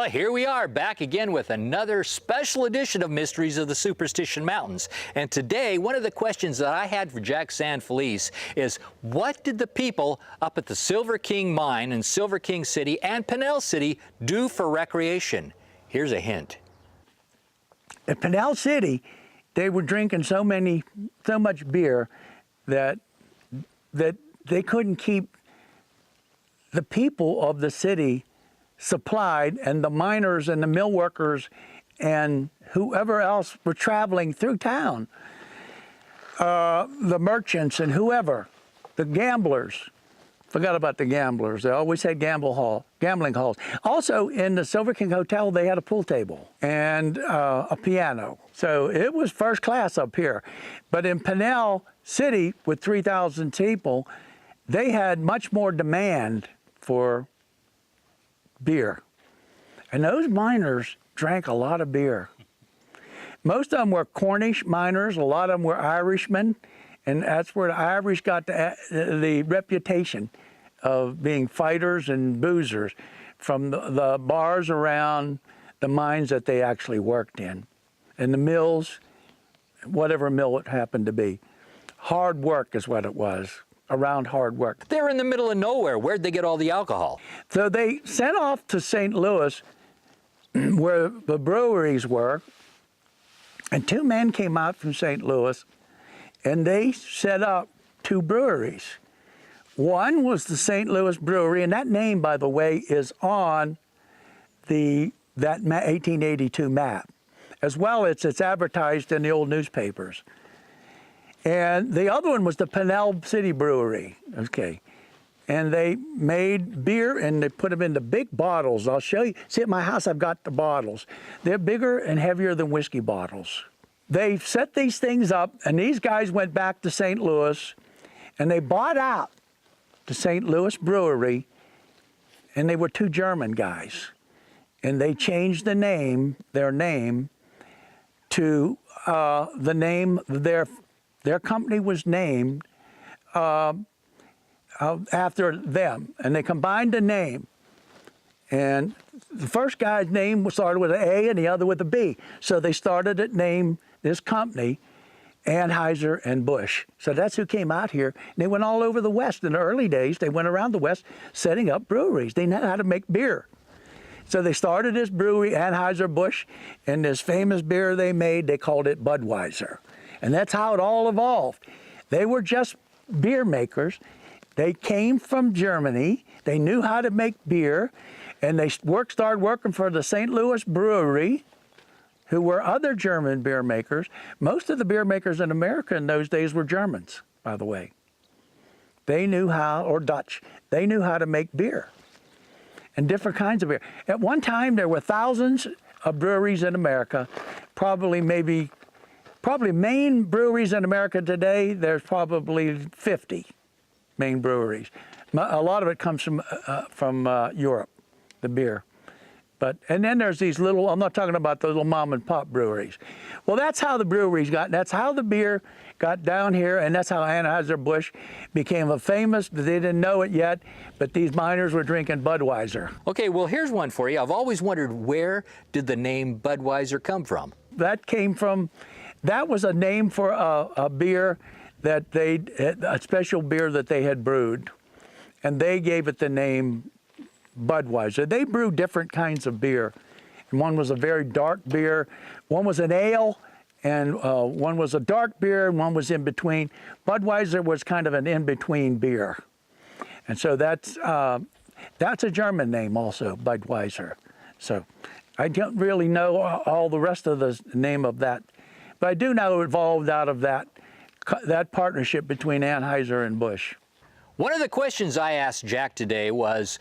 Well, here we are back again with another special edition of Mysteries of the Superstition Mountains. And today, one of the questions that I had for Jack San Felice is, what did the people up at the Silver King Mine in Silver King City and Pinell City do for recreation? Here's a hint. At Pinell City, they were drinking so much beer that they couldn't keep the people of the city supplied, and the miners and the mill workers and whoever else were traveling through town, the merchants and whoever, the gamblers. Forgot about the gamblers. They always had gambling halls. Also, in the Silver King Hotel, they had a pool table and a piano. So it was first class up here. But in Pinell City, with 3,000 people, they had much more demand for beer. And those miners drank a lot of beer. Most of them were Cornish miners, a lot of them were Irishmen, and that's where the Irish got the reputation of being fighters and boozers from the bars around the mines that they actually worked in, and the mills, whatever mill it happened to be. Hard work is what it was. Around hard work. They're in the middle of nowhere. Where'd they get all the alcohol? So they sent off to St. Louis, where the breweries were, and two men came out from St. Louis, and they set up two breweries. One was the St. Louis Brewery, and that name, by the way, is on that 1882 map, as well as it's advertised in the old newspapers. And the other one was the Pinell City Brewery, okay. And they made beer and they put them into big bottles. I'll show you. See, at my house, I've got the bottles. They're bigger and heavier than whiskey bottles. They set these things up, and these guys went back to St. Louis, and they bought out the St. Louis Brewery, and they were two German guys. And they changed their name to the name their company was named after them, and they combined the name. And the first guy's name started with an A and the other with a B. So they started to name this company Anheuser-Busch. So that's who came out here. And they went all over the West. In the early days, they went around the West setting up breweries. They knew how to make beer. So they started this brewery, Anheuser-Busch, and this famous beer they made, they called it Budweiser. And that's how it all evolved. They were just beer makers. They came from Germany. They knew how to make beer. And they started working for the St. Louis Brewery, who were other German beer makers. Most of the beer makers in America in those days were Germans, by the way. They knew how, or Dutch, they knew how to make beer and different kinds of beer. At one time, there were thousands of breweries in America, probably main breweries in America today, there's probably 50 main breweries. A lot of it comes from Europe, the beer. And then there's these little, I'm not talking about those little mom and pop breweries. Well, that's how the breweries that's how the beer got down here, and that's how Anheuser-Busch became a famous, they didn't know it yet, but these miners were drinking Budweiser. Okay, well, here's one for you. I've always wondered, where did the name Budweiser come from? That was a name for a beer that a special beer that they had brewed. And they gave it the name Budweiser. They brewed different kinds of beer. And one was a very dark beer. One was an ale, and one was a dark beer, and one was in between. Budweiser was kind of an in-between beer. And so that's a German name also, Budweiser. So I don't really know all the rest of the name of that. But I do know it evolved out of that partnership between Anheuser and Busch. One of the questions I asked Jack today was,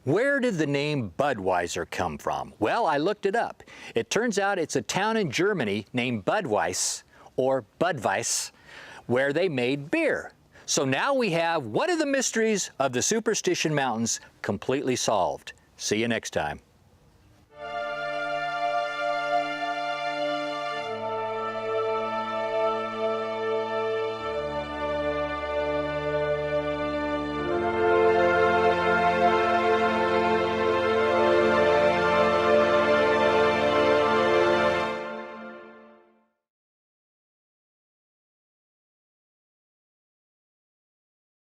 where did the name Budweiser come from? Well, I looked it up. It turns out it's a town in Germany named Budweis, or Budweis, where they made beer. So now we have one of the mysteries of the Superstition Mountains completely solved. See you next time.